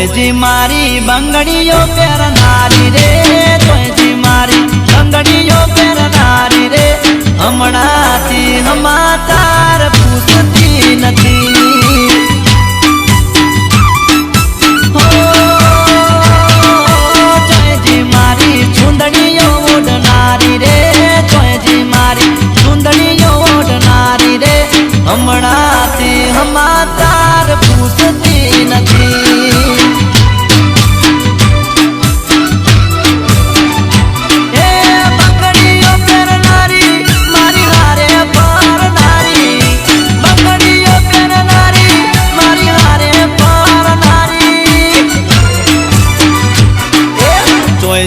जी मारी बंगड़ियो पेरनारी रे, जी मारी बंगड़ियो पेरनारी रे, हमणाती हमातार पूछती नथी। हो जी मारी चुंदड़ियो ओढ़नारी रे, जी मारी चुंदड़ियो ओढ़नारी रे, हमणाती हमातार पूछती नथी।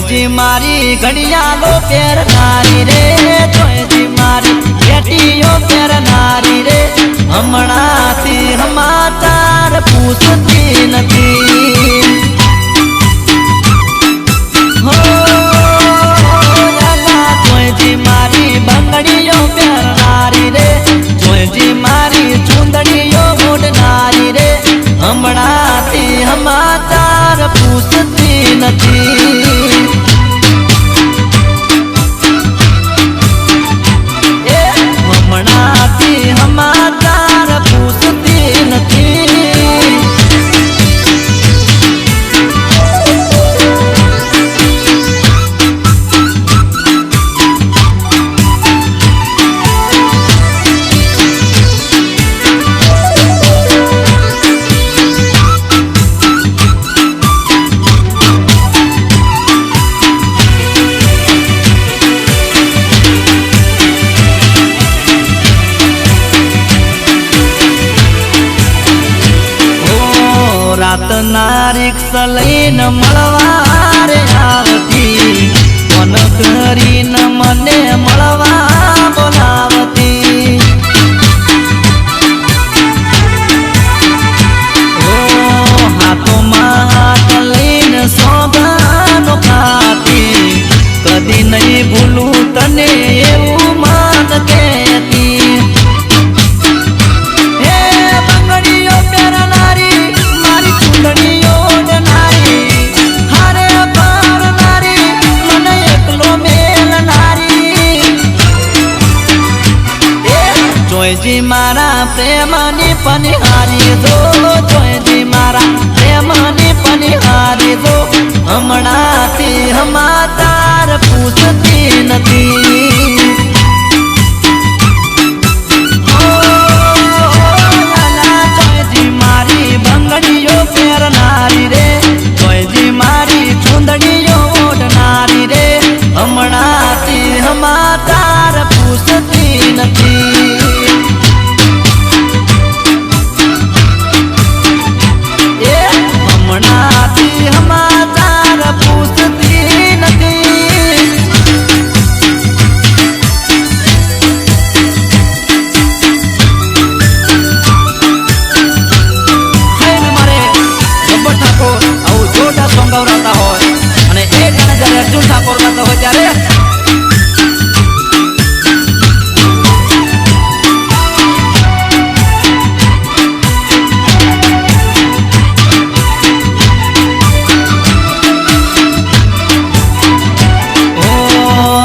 जी मारी घड़ियालो पेरनारी रे, जी मारी बेटियो पेरनारी रे, हमणाती हमातार पूछती नथी। हो जी मारी बंगड़ियो पेरनारी रे, जी मारी चुंदड़ियो ओढ़नारी रे, हमणाती हमातार पूछती नथी। रात ना रिक्शा लईने मळवा रे आवती, फोन करीने मने मळवा बोलावती। ओ हाथोमां हाथ लईने सोगानो खाती, कदी नहीं भूलू तने एवुं मान केती। जी मारा प्रेमनी पनिहारी जो, जी मारा प्रेमनी पनिहारी जो, हमणाती हमातार पूछती नथी। जी मारी बंगड़ियो पेरनारी रे, जी मारी चुंदड़ियो ओढ़नारी रे, हमणाती हमातार पूछती नथी।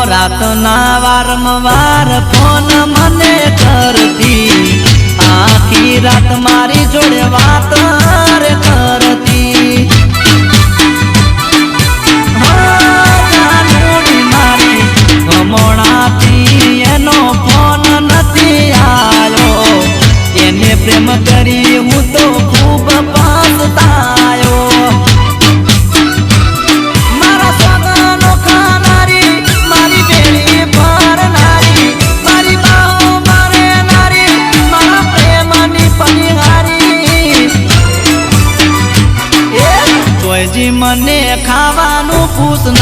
रातना वारंवार फोन मने करती, आखी रात मारी जोड़े बात रे करती। जानूड़ी मारी गमोणाती एनो फोन नथी आयो, एने प्रेम करी हूँ तो खूब पछतायो। પૂછ